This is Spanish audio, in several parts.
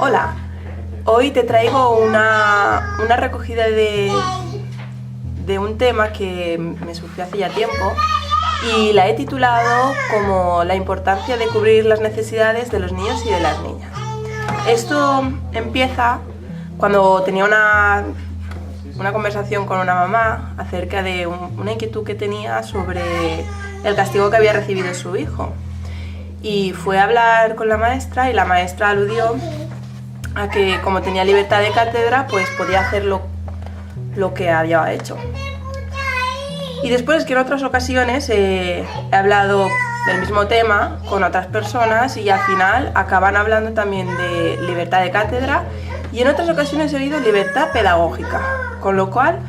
Hola, hoy te traigo una recogida de un tema que me surgió hace ya tiempo y la he titulado como la importancia de cubrir las necesidades de los niños y de las niñas. Esto empieza cuando tenía una conversación con una mamá acerca de una inquietud que tenía sobre el castigo que había recibido su hijo. Y fue a hablar con la maestra y la maestra aludió a que como tenía libertad de cátedra, pues podía hacer lo que había hecho. Y después que en otras ocasiones he hablado del mismo tema con otras personas y al final acaban hablando también de libertad de cátedra y en otras ocasiones he oído libertad pedagógica, con lo cual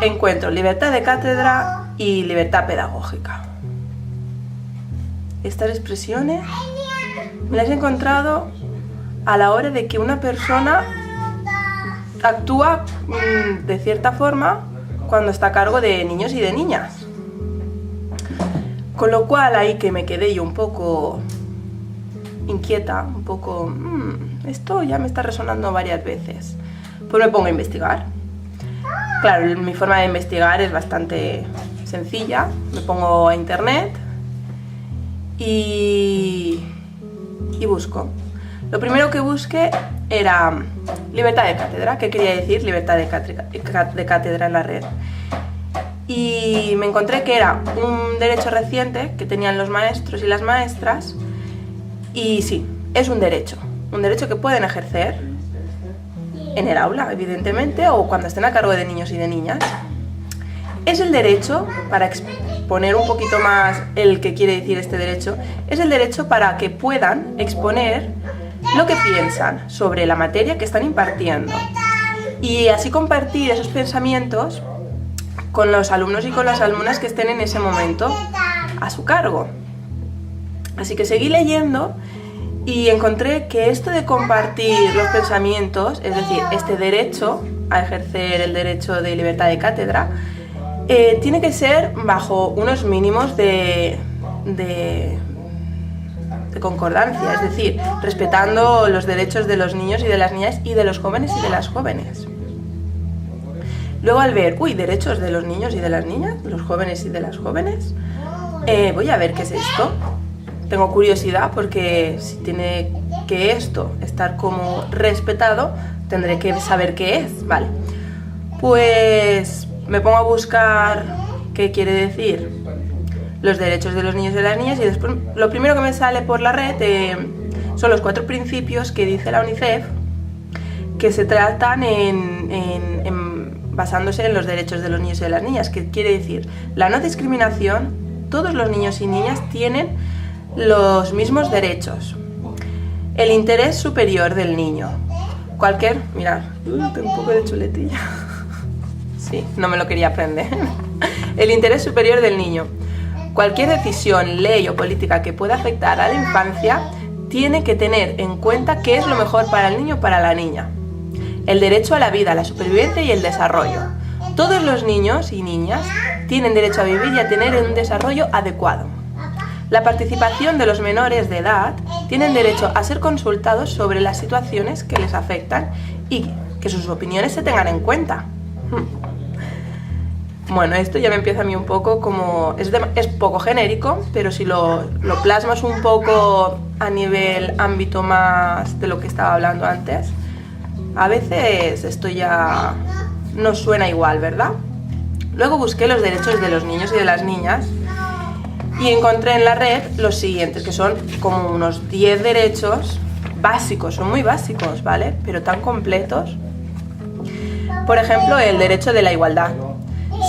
encuentro libertad de cátedra y libertad pedagógica. Estas expresiones me las he encontrado a la hora de que una persona actúa de cierta forma cuando está a cargo de niños y de niñas. Con lo cual ahí que me quedé yo un poco inquieta, un poco, esto ya me está resonando varias veces. Pues me pongo a investigar. Claro, mi forma de investigar es bastante sencilla. Me pongo a internet y busco. Lo primero que busqué era libertad de cátedra. ¿Qué quería decir libertad de cátedra en la red? Y me encontré que era un derecho reciente que tenían los maestros y las maestras. Y sí, es un derecho que pueden ejercer en el aula, evidentemente, o cuando estén a cargo de niños y de niñas. Es el derecho, para exponer un poquito más el que quiere decir este derecho, es el derecho para que puedan exponer lo que piensan sobre la materia que están impartiendo y así compartir esos pensamientos con los alumnos y con las alumnas que estén en ese momento a su cargo. Así que seguí leyendo y encontré que esto de compartir los pensamientos, es decir, este derecho a ejercer el derecho de libertad de cátedra, tiene que ser bajo unos mínimos de concordancia, es decir, respetando los derechos de los niños y de las niñas y de los jóvenes y de las jóvenes. Luego al ver, derechos de los niños y de las niñas, de los jóvenes y de las jóvenes, voy a ver qué es esto. Tengo curiosidad porque si tiene que esto estar como respetado, tendré que saber qué es, ¿vale? Pues me pongo a buscar qué quiere decir los derechos de los niños y de las niñas y después lo primero que me sale por la red son los 4 principios que dice la UNICEF que se tratan basándose en los derechos de los niños y de las niñas, que quiere decir la no discriminación. Todos los niños y niñas tienen los mismos derechos, el interés superior del niño, mirad, tengo un poco de chuletilla. Sí, no me lo quería aprender. El interés superior del niño. Cualquier decisión, ley o política que pueda afectar a la infancia tiene que tener en cuenta qué es lo mejor para el niño o para la niña. El derecho a la vida, a la supervivencia y el desarrollo. Todos los niños y niñas tienen derecho a vivir y a tener un desarrollo adecuado. La participación de los menores de edad tienen derecho a ser consultados sobre las situaciones que les afectan y que sus opiniones se tengan en cuenta. Bueno, esto ya me empieza a mí un poco como... Es poco genérico, pero si lo plasmas un poco a nivel ámbito más de lo que estaba hablando antes, a veces esto ya no suena igual, ¿verdad? Luego busqué los derechos de los niños y de las niñas y encontré en la red los siguientes, que son como unos 10 derechos básicos, son muy básicos, ¿vale? Pero tan completos. Por ejemplo, el derecho de la igualdad,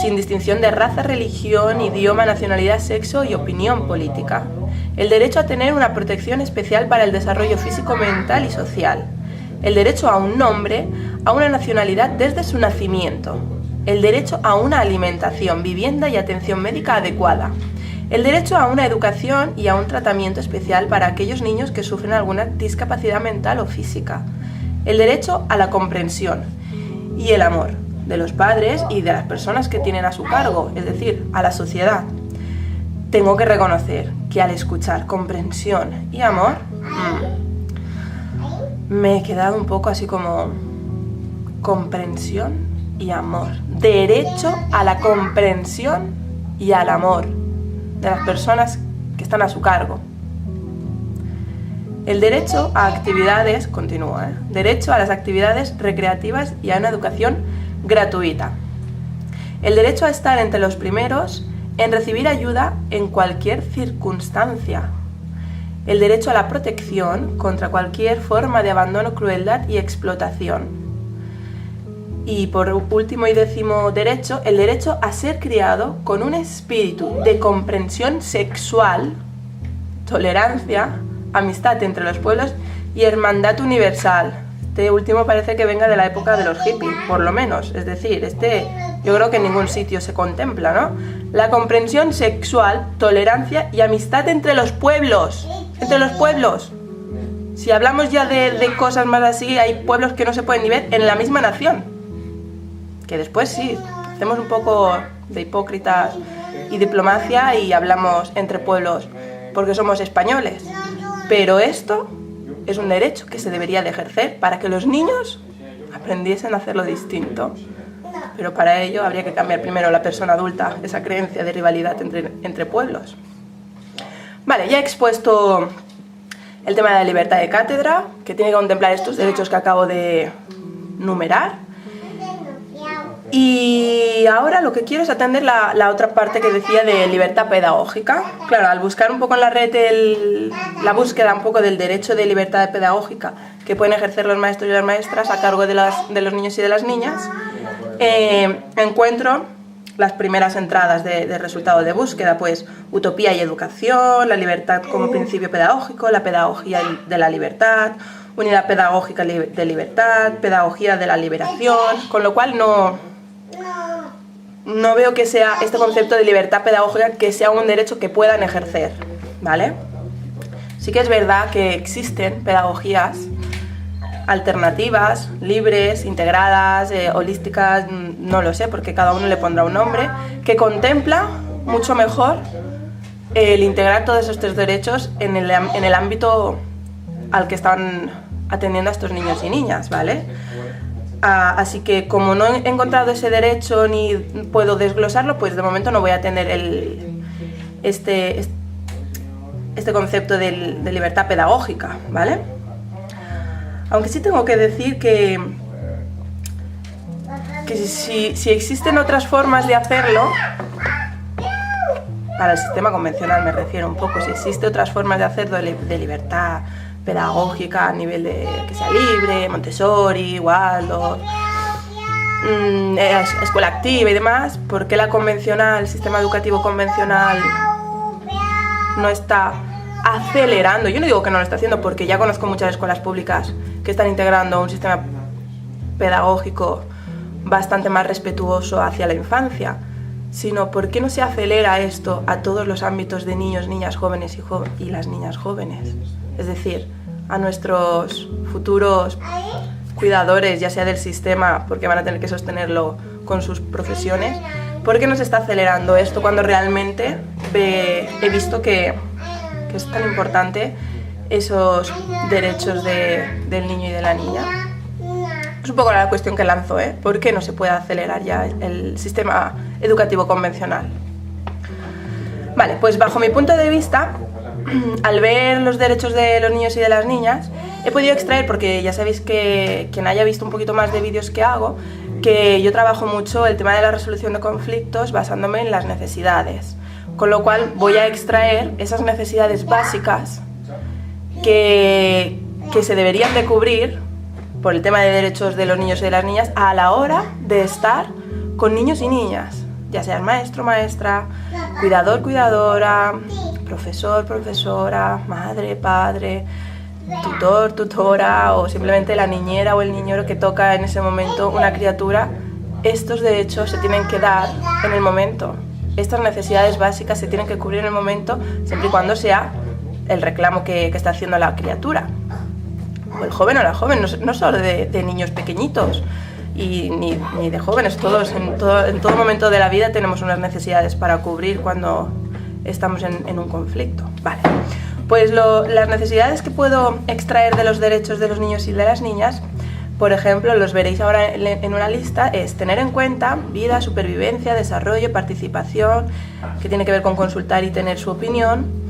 sin distinción de raza, religión, idioma, nacionalidad, sexo y opinión política. El derecho a tener una protección especial para el desarrollo físico, mental y social. El derecho a un nombre, a una nacionalidad desde su nacimiento. El derecho a una alimentación, vivienda y atención médica adecuada. El derecho a una educación y a un tratamiento especial para aquellos niños que sufren alguna discapacidad mental o física. El derecho a la comprensión y el amor de los padres y de las personas que tienen a su cargo, es decir, a la sociedad. Tengo que reconocer que al escuchar comprensión y amor, me he quedado un poco así como comprensión y amor. Derecho a la comprensión y al amor de las personas que están a su cargo. El derecho a actividades, continúa, derecho a las actividades recreativas y a una educación gratuita. El derecho a estar entre los primeros en recibir ayuda en cualquier circunstancia. El derecho a la protección contra cualquier forma de abandono, crueldad y explotación. Y por último y décimo derecho, el derecho a ser criado con un espíritu de comprensión sexual, tolerancia, amistad entre los pueblos y hermandad universal. Este último parece que venga de la época de los hippies, por lo menos. Es decir, yo creo que en ningún sitio se contempla, ¿no? La comprensión sexual, tolerancia y amistad entre los pueblos. Entre los pueblos. Si hablamos ya de cosas más así, hay pueblos que no se pueden ni ver en la misma nación. Que después sí, hacemos un poco de hipócritas y diplomacia y hablamos entre pueblos porque somos españoles. Pero esto es un derecho que se debería de ejercer para que los niños aprendiesen a hacerlo distinto. Pero para ello habría que cambiar primero la persona adulta, esa creencia de rivalidad entre pueblos. Vale, ya he expuesto el tema de la libertad de cátedra, que tiene que contemplar estos derechos que acabo de numerar. Y ahora lo que quiero es atender la otra parte que decía de libertad pedagógica. Claro, al buscar un poco en la red la búsqueda un poco del derecho de libertad pedagógica que pueden ejercer los maestros y las maestras a cargo de los niños y de las niñas, encuentro las primeras entradas de resultado de búsqueda, pues utopía y educación, la libertad como principio pedagógico, la pedagogía de la libertad, unidad pedagógica de libertad, pedagogía de la liberación, con lo cual no veo que sea este concepto de libertad pedagógica que sea un derecho que puedan ejercer, ¿vale? Sí que es verdad que existen pedagogías alternativas, libres, integradas, holísticas, no lo sé, porque cada uno le pondrá un nombre, que contempla mucho mejor el integrar todos estos tres derechos en el ámbito al que están atendiendo a estos niños y niñas, ¿vale? Así que como no he encontrado ese derecho ni puedo desglosarlo, pues de momento no voy a tener este concepto de libertad pedagógica, ¿vale? Aunque sí tengo que decir que si existen otras formas de hacerlo, para el sistema convencional me refiero un poco, si existen otras formas de hacerlo de libertad pedagógica a nivel de que sea libre, Montessori, Waldorf, escuela activa y demás, ¿por qué la convencional, el sistema educativo convencional no está acelerando? Yo no digo que no lo está haciendo, porque ya conozco muchas escuelas públicas que están integrando un sistema pedagógico bastante más respetuoso hacia la infancia, sino ¿por qué no se acelera esto a todos los ámbitos de niños, niñas jóvenes y las niñas jóvenes? Es decir, a nuestros futuros cuidadores, ya sea del sistema, porque van a tener que sostenerlo con sus profesiones, ¿por qué no se está acelerando esto cuando realmente he visto que es tan importante esos derechos del niño y de la niña? Es un poco la cuestión que lanzo, ¿eh? ¿Por qué no se puede acelerar ya el sistema educativo convencional? Vale, pues bajo mi punto de vista, al ver los derechos de los niños y de las niñas, he podido extraer, porque ya sabéis que quien haya visto un poquito más de vídeos que hago, que yo trabajo mucho el tema de la resolución de conflictos basándome en las necesidades, con lo cual voy a extraer esas necesidades básicas que se deberían de cubrir por el tema de derechos de los niños y de las niñas a la hora de estar con niños y niñas, ya seas maestro, maestra, cuidador, cuidadora, profesor, profesora, madre, padre, tutor, tutora o simplemente la niñera o el niñero que toca en ese momento una criatura. Estos derechos se tienen que dar en el momento. Estas necesidades básicas se tienen que cubrir en el momento, siempre y cuando sea el reclamo que está haciendo la criatura, o el joven o la joven, no solo de niños pequeñitos ni de jóvenes, todos en todo momento de la vida tenemos unas necesidades para cubrir cuando estamos en un conflicto. Vale, Pues las necesidades que puedo extraer de los derechos de los niños y de las niñas, por ejemplo, los veréis ahora en una lista, es tener en cuenta vida, supervivencia, desarrollo, participación, que tiene que ver con consultar y tener su opinión,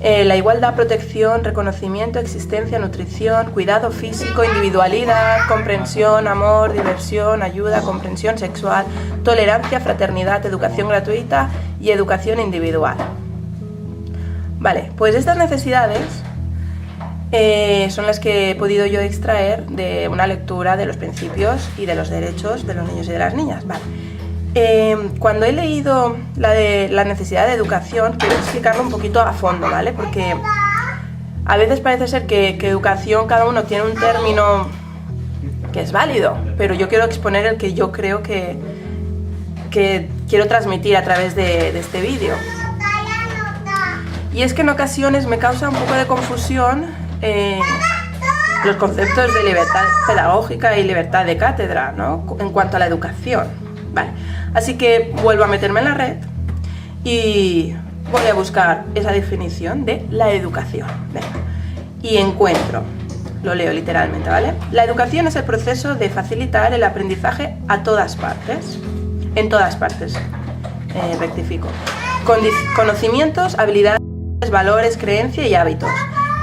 la igualdad, protección, reconocimiento, existencia, nutrición, cuidado físico, individualidad, comprensión, amor, diversión, ayuda, comprensión sexual, tolerancia, fraternidad, educación gratuita y educación individual. Vale, pues estas necesidades son las que he podido yo extraer de una lectura de los principios y de los derechos de los niños y de las niñas. Vale. Cuando he leído la de la necesidad de educación, quiero explicarlo un poquito a fondo, ¿vale? Porque a veces parece ser que educación, cada uno tiene un término que es válido, pero yo quiero exponer el que yo creo que quiero transmitir a través de este vídeo. Y es que en ocasiones me causa un poco de confusión los conceptos de libertad pedagógica y libertad de cátedra, ¿no? En cuanto a la educación. Vale. Así que vuelvo a meterme en la red y voy a buscar esa definición de la educación. Venga. Y encuentro, lo leo literalmente, ¿vale? La educación es el proceso de facilitar el aprendizaje a todas partes, en todas partes, rectifico, con conocimientos, habilidades, valores, creencias y hábitos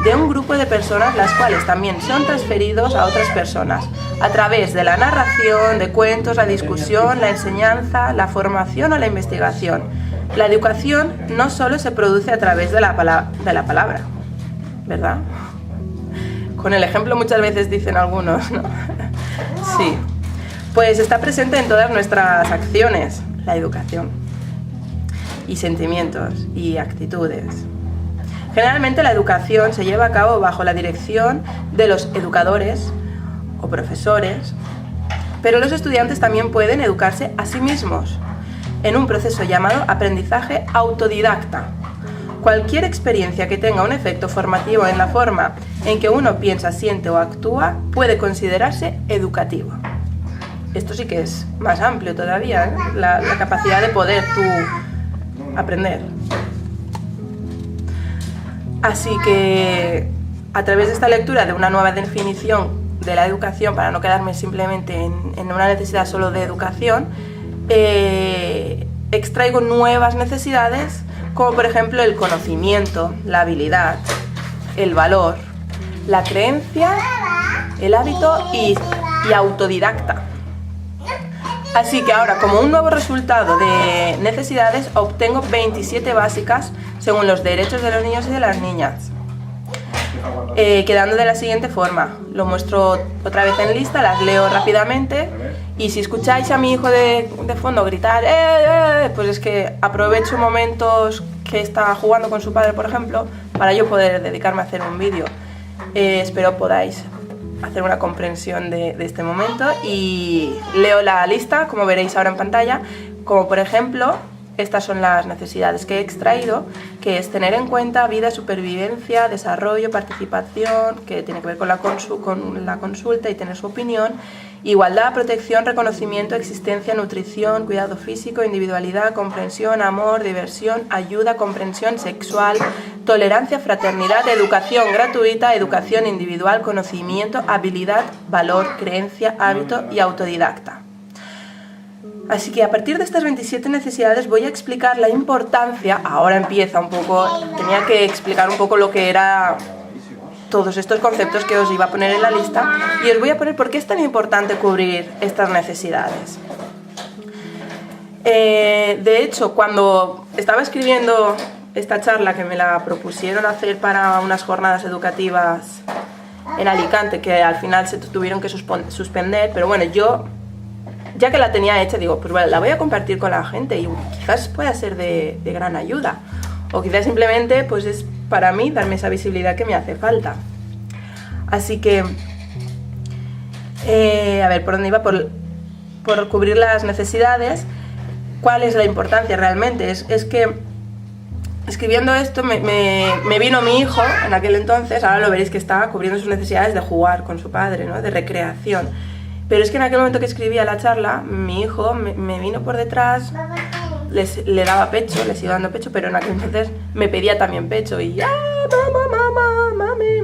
de un grupo de personas, las cuales también son transferidos a otras personas a través de la narración, de cuentos, la discusión, la enseñanza, la formación o la investigación. La educación no solo se produce a través de la palabra, ¿verdad? Con el ejemplo muchas veces dicen algunos, ¿no? Sí, pues está presente en todas nuestras acciones, la educación, y sentimientos y actitudes. Generalmente la educación se lleva a cabo bajo la dirección de los educadores o profesores, pero los estudiantes también pueden educarse a sí mismos en un proceso llamado aprendizaje autodidacta. Cualquier experiencia que tenga un efecto formativo en la forma en que uno piensa, siente o actúa puede considerarse educativo. Esto sí que es más amplio todavía, ¿eh? La capacidad de poder tú aprender. Así que a través de esta lectura de una nueva definición de la educación, para no quedarme simplemente en una necesidad solo de educación, extraigo nuevas necesidades, como por ejemplo el conocimiento, la habilidad, el valor, la creencia, el hábito y autodidacta. Así que ahora, como un nuevo resultado de necesidades, obtengo 27 básicas según los derechos de los niños y de las niñas, quedando de la siguiente forma. Lo muestro otra vez en lista, las leo rápidamente y si escucháis a mi hijo de fondo gritar pues es que aprovecho momentos que está jugando con su padre, por ejemplo, para yo poder dedicarme a hacer un vídeo. Espero podáis hacer una comprensión de este momento y leo la lista, como veréis ahora en pantalla, como por ejemplo, estas son las necesidades que he extraído, que es tener en cuenta vida, supervivencia, desarrollo, participación, que tiene que ver con la consulta y tener su opinión, igualdad, protección, reconocimiento, existencia, nutrición, cuidado físico, individualidad, comprensión, amor, diversión, ayuda, comprensión sexual, tolerancia, fraternidad, educación gratuita, educación individual, conocimiento, habilidad, valor, creencia, hábito y autodidacta. Así que a partir de estas 27 necesidades voy a explicar la importancia, ahora empieza un poco, tenía que explicar un poco lo que era todos estos conceptos que os iba a poner en la lista y os voy a poner por qué es tan importante cubrir estas necesidades. De hecho, cuando estaba escribiendo esta charla, que me la propusieron hacer para unas jornadas educativas en Alicante, que al final se tuvieron que suspender, pero bueno, yo, ya que la tenía hecha, digo, pues vale, la voy a compartir con la gente y quizás pueda ser de gran ayuda. O quizás simplemente pues es para mí darme esa visibilidad que me hace falta. Así que, a ver, ¿por dónde iba? Por cubrir las necesidades. ¿Cuál es la importancia realmente? Es que escribiendo esto me vino mi hijo en aquel entonces, ahora lo veréis que estaba cubriendo sus necesidades de jugar con su padre, ¿no? De recreación. Pero es que en aquel momento que escribía la charla, mi hijo me vino por detrás le daba pecho, le sigo dando pecho, pero en aquel entonces me pedía también pecho y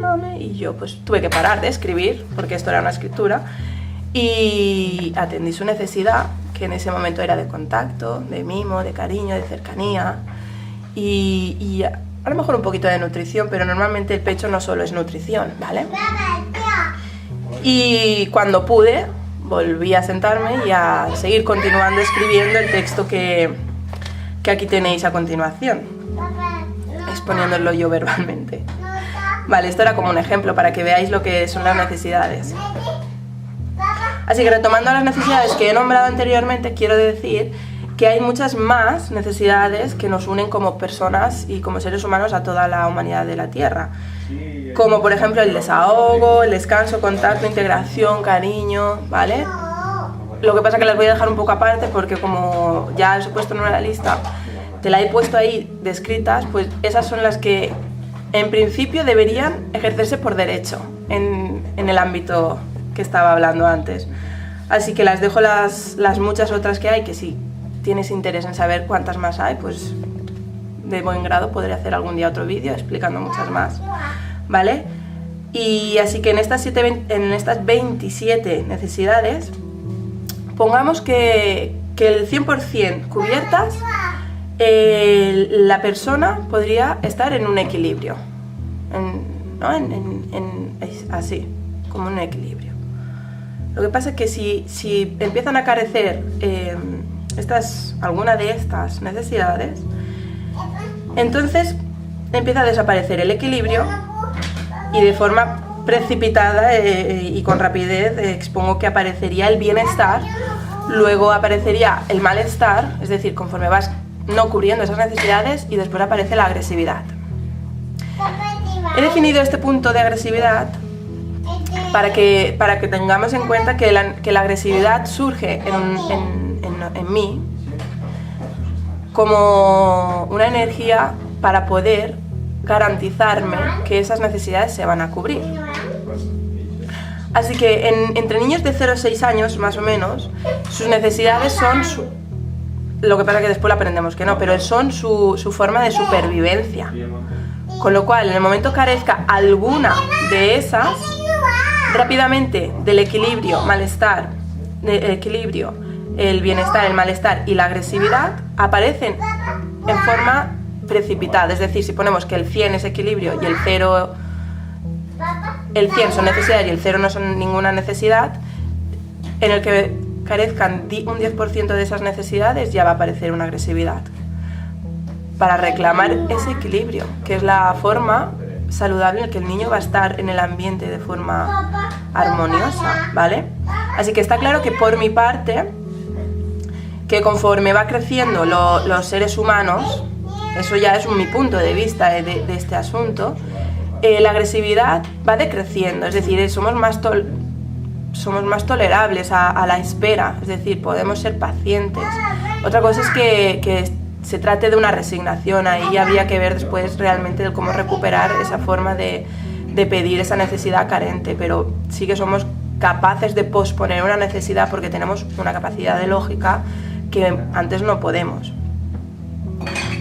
mami, y yo pues tuve que parar de escribir, porque esto era una escritura, y atendí su necesidad, que en ese momento era de contacto, de mimo, de cariño, de cercanía, y a lo mejor un poquito de nutrición, pero normalmente el pecho no solo es nutrición, ¿vale? Y cuando pude, volví a sentarme y a seguir continuando escribiendo el texto que aquí tenéis a continuación, exponiéndolo yo verbalmente. Vale, esto era como un ejemplo para que veáis lo que son las necesidades. Así que retomando las necesidades que he nombrado anteriormente, quiero decir que hay muchas más necesidades que nos unen como personas y como seres humanos a toda la humanidad de la Tierra. Como por ejemplo el desahogo, el descanso, contacto, integración, cariño, ¿vale? Lo que pasa es que las voy a dejar un poco aparte porque como ya os he puesto en una lista, te la he puesto ahí descritas, pues esas son las que en principio deberían ejercerse por derecho en el ámbito que estaba hablando antes. Así que las dejo las muchas otras que hay, que si tienes interés en saber cuántas más hay, pues de buen grado podré hacer algún día otro vídeo explicando muchas más, ¿vale? Y así que en estas 27 necesidades, pongamos que el 100% cubiertas, la persona podría estar en un equilibrio, ¿no? Así, como un equilibrio. Lo que pasa es que si empiezan a carecer alguna de estas necesidades, entonces empieza a desaparecer el equilibrio y de forma precipitada y con rapidez expongo que aparecería el bienestar, luego aparecería el malestar, es decir, conforme vas no cubriendo esas necesidades, y después aparece la agresividad. He definido este punto de agresividad para que tengamos en cuenta que la agresividad surge en mí como una energía para poder garantizarme que esas necesidades se van a cubrir. Así que entre niños de 0 a 6 años, más o menos, sus necesidades son lo que pasa que después lo aprendemos que no, pero son su forma de supervivencia. Con lo cual, en el momento que carezca alguna de esas, rápidamente del equilibrio, el bienestar, el malestar y la agresividad aparecen en forma precipitada. Es decir, si ponemos que el 100 es equilibrio y el 100 son necesidades y el 0 no son ninguna necesidad, en el que carezcan un 10% de esas necesidades ya va a aparecer una agresividad para reclamar ese equilibrio, que es la forma saludable en la que el niño va a estar en el ambiente de forma armoniosa, ¿vale? Así que está claro que por mi parte, que conforme va creciendo los seres humanos, eso ya es mi punto de vista de este asunto, la agresividad va decreciendo, es decir, somos más tolerables a la espera, es decir, podemos ser pacientes. Otra cosa es que se trate de una resignación, ahí habría que ver después realmente cómo recuperar esa forma de pedir esa necesidad carente, pero sí que somos capaces de posponer una necesidad porque tenemos una capacidad de lógica que antes no podemos.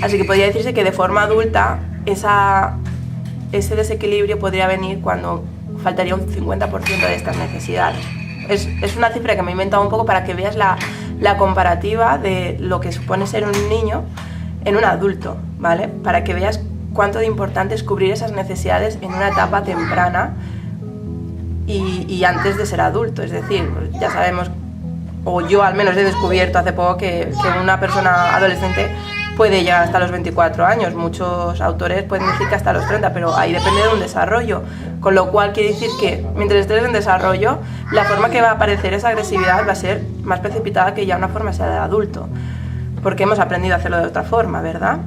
Así que podría decirse que de forma adulta ese desequilibrio podría venir cuando faltaría un 50% de estas necesidades. Es una cifra que me he inventado un poco para que veas la comparativa de lo que supone ser un niño en un adulto, ¿vale? Para que veas cuánto de importante es cubrir esas necesidades en una etapa temprana y antes de ser adulto. Es decir, ya sabemos, o yo al menos he descubierto hace poco que una persona adolescente puede llegar hasta los 24 años, muchos autores pueden decir que hasta los 30, pero ahí depende de un desarrollo, con lo cual quiere decir que mientras estés en desarrollo, la forma que va a aparecer esa agresividad va a ser más precipitada que ya una forma sea de adulto, porque hemos aprendido a hacerlo de otra forma, ¿verdad?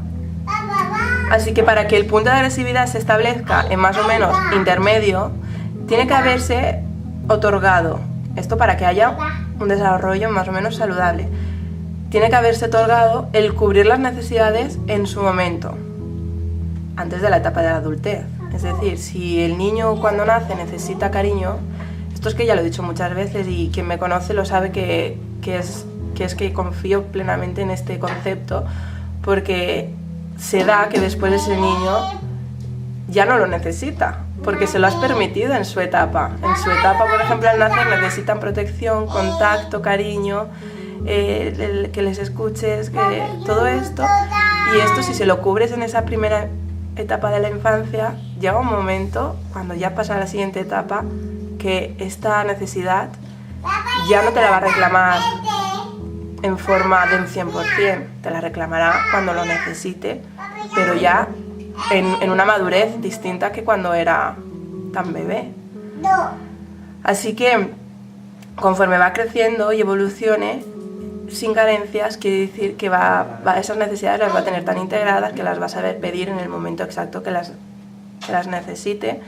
Así que para que el punto de agresividad se establezca en más o menos intermedio, tiene que haberse otorgado, esto para que haya un desarrollo más o menos saludable, tiene que haberse otorgado el cubrir las necesidades en su momento, antes de la etapa de la adultez. Es decir, si el niño cuando nace necesita cariño, esto es que ya lo he dicho muchas veces y quien me conoce lo sabe que que es que confío plenamente en este concepto, porque se da que después ese niño ya no lo necesita, porque se lo has permitido en su etapa. En su etapa, por ejemplo, al nacer necesitan protección, contacto, cariño, que les escuches, que todo esto. Y esto, si se lo cubres en esa primera etapa de la infancia, llega un momento, cuando ya pasa a la siguiente etapa, que esta necesidad ya no te la va a reclamar en forma de un 100%, te la reclamará cuando lo necesite, pero ya en una madurez distinta que cuando era tan bebé. Así que conforme va creciendo y evolucione sin carencias, quiere decir que esas necesidades las va a tener tan integradas que las va a saber pedir en el momento exacto que las necesite,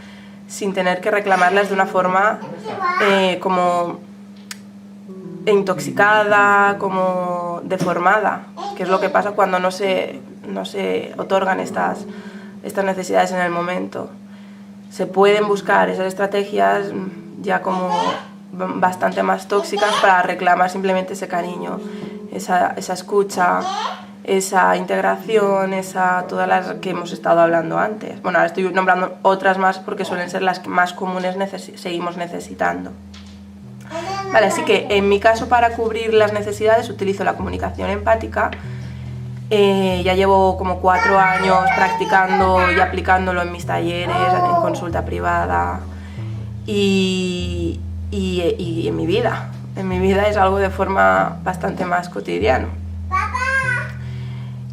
sin tener que reclamarlas de una forma como intoxicada, como deformada, que es lo que pasa cuando no se otorgan estas necesidades en el momento. Se pueden buscar esas estrategias ya como bastante más tóxicas para reclamar simplemente ese cariño, esa escucha, esa integración, todas las que hemos estado hablando antes. Bueno, ahora estoy nombrando otras más porque suelen ser las que más comunes seguimos necesitando. Vale, así que en mi caso, para cubrir las necesidades utilizo la comunicación empática. Ya llevo como 4 años practicando y aplicándolo en mis talleres, en consulta privada y en mi vida. En mi vida es algo de forma bastante más cotidiana.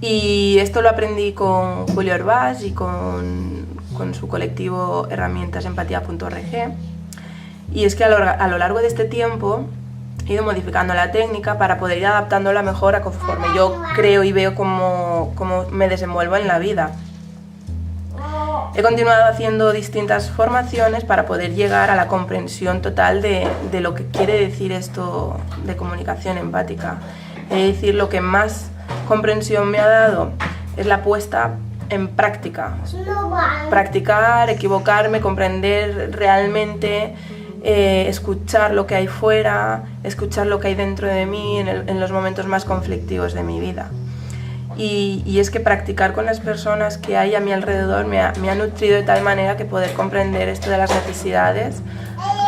Y esto lo aprendí con Julio Orbás y con su colectivo herramientasempatia.org. Y es que a lo largo de este tiempo he ido modificando la técnica para poder ir adaptándola mejor a conforme yo creo y veo cómo me desenvuelvo en la vida. He continuado haciendo distintas formaciones para poder llegar a la comprensión total de lo que quiere decir esto de comunicación empática. Es decir, lo que más comprensión me ha dado es la puesta en práctica. Practicar, equivocarme, comprender realmente, escuchar lo que hay fuera, escuchar lo que hay dentro de mí en los momentos más conflictivos de mi vida. Y es que practicar con las personas que hay a mi alrededor me ha nutrido de tal manera que poder comprender esto de las necesidades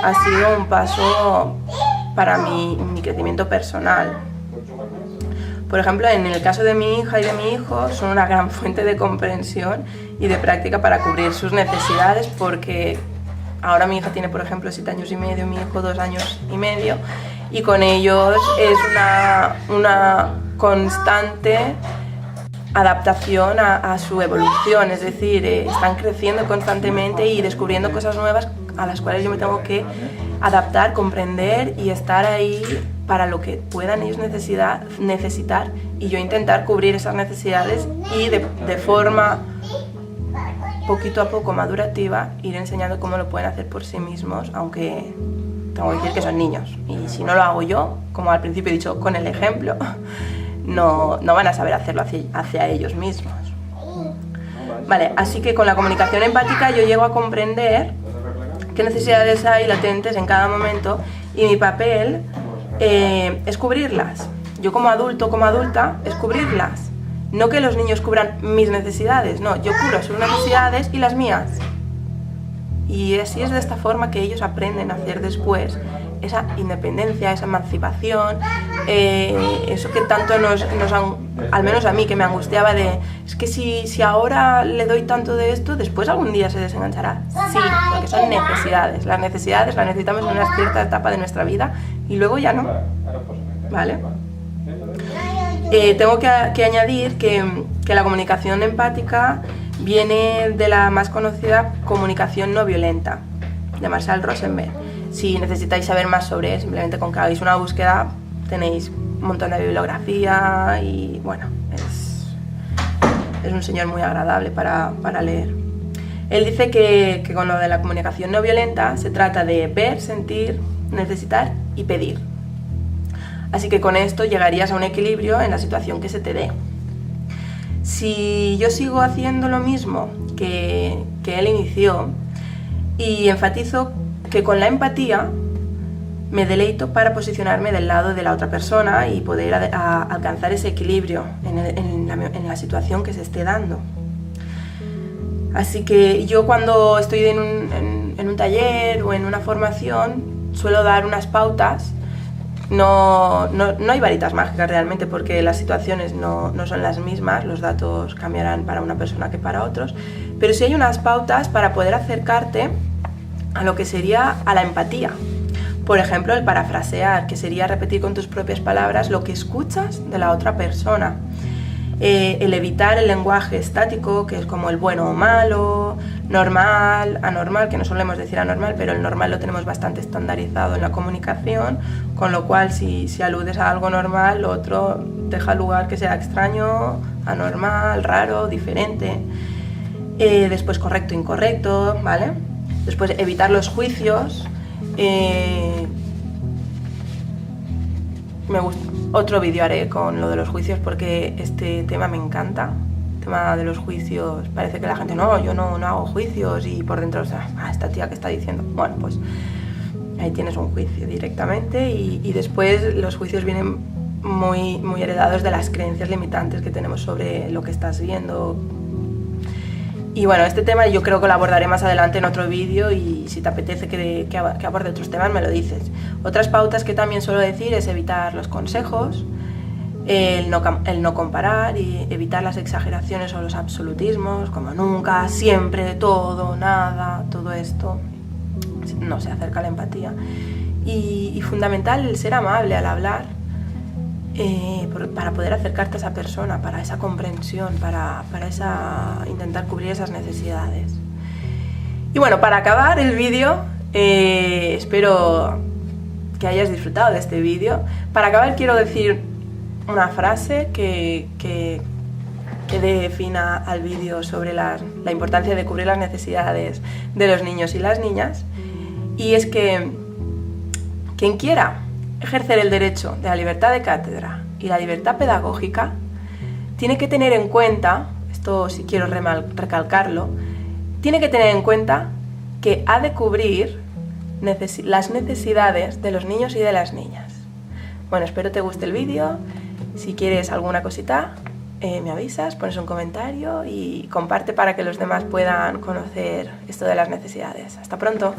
ha sido un paso para mi crecimiento personal. Por ejemplo, en el caso de mi hija y de mi hijo, son una gran fuente de comprensión y de práctica para cubrir sus necesidades, porque ahora mi hija tiene, por ejemplo, 7 años y medio, mi hijo 2 años y medio, y con ellos es una constante adaptación a su evolución, es decir, están creciendo constantemente y descubriendo cosas nuevas a las cuales yo me tengo que adaptar, comprender y estar ahí para lo que puedan ellos necesitar, y yo intentar cubrir esas necesidades y de forma poquito a poco madurativa ir enseñando cómo lo pueden hacer por sí mismos, aunque tengo que decir que son niños, y si no lo hago yo, como al principio he dicho, con el ejemplo, no van a saber hacerlo hacia ellos mismos. Vale, así que con la comunicación empática yo llego a comprender qué necesidades hay latentes en cada momento, y mi papel es cubrirlas. Yo como adulto, como adulta, es cubrirlas. No que los niños cubran mis necesidades, no, yo cubro sus necesidades y las mías. Y así es de esta forma que ellos aprenden a hacer después esa independencia, esa emancipación, eso que tanto nos han, al menos a mí, que me angustiaba de, es que si ahora le doy tanto de esto, después algún día se desenganchará. Sí, porque son necesidades. Las necesidades las necesitamos en una cierta etapa de nuestra vida y luego ya no. ¿Vale? Tengo que añadir que la comunicación empática viene de la más conocida comunicación no violenta, de Marshall Rosenberg. Si necesitáis saber más sobre él, simplemente con que hagáis una búsqueda tenéis un montón de bibliografía y bueno, es un señor muy agradable para leer. Él dice que con lo de la comunicación no violenta se trata de ver, sentir, necesitar y pedir. Así que con esto llegarías a un equilibrio en la situación que se te dé. Si yo sigo haciendo lo mismo que él inició y enfatizo que con la empatía me deleito para posicionarme del lado de la otra persona y poder alcanzar ese equilibrio en la situación que se esté dando. Así que yo cuando estoy en un taller o en una formación suelo dar unas pautas. No hay varitas mágicas realmente, porque las situaciones no son las mismas, los datos cambiarán para una persona que para otros, pero sí hay unas pautas para poder acercarte a lo que sería a la empatía. Por ejemplo, el parafrasear, que sería repetir con tus propias palabras lo que escuchas de la otra persona. El evitar el lenguaje estático, que es como el bueno o malo, normal, anormal, que no solemos decir anormal, pero el normal lo tenemos bastante estandarizado en la comunicación, con lo cual si aludes a algo normal, lo otro deja lugar que sea extraño, anormal, raro, diferente. Después correcto, incorrecto, ¿vale? Después evitar los juicios. Me gusta. Otro vídeo haré con lo de los juicios, porque este tema me encanta. El tema de los juicios, parece que la gente, no, yo no hago juicios, y por dentro, o sea, esta tía que está diciendo, bueno, pues ahí tienes un juicio directamente, y después los juicios vienen muy heredados de las creencias limitantes que tenemos sobre lo que estás viendo. Y bueno, este tema yo creo que lo abordaré más adelante en otro vídeo, y si te apetece que aborde otros temas me lo dices. Otras pautas que también suelo decir es evitar los consejos, el no comparar, y evitar las exageraciones o los absolutismos, como nunca, siempre, todo, nada, todo esto no se acerca a la empatía. Y fundamental el ser amable al hablar, para poder acercarte a esa persona, para esa comprensión, para intentar cubrir esas necesidades. Y bueno, para acabar el vídeo, espero que hayas disfrutado de este vídeo. Para acabar quiero decir una frase que dé fin al vídeo sobre la importancia de cubrir las necesidades de los niños y las niñas, y es que quien quiera ejercer el derecho de la libertad de cátedra y la libertad pedagógica tiene que tener en cuenta, esto sí quiero recalcarlo, tiene que tener en cuenta que ha de cubrir las necesidades de los niños y de las niñas. Bueno, espero te guste el vídeo. Si quieres alguna cosita, me avisas, pones un comentario y comparte para que los demás puedan conocer esto de las necesidades. Hasta pronto.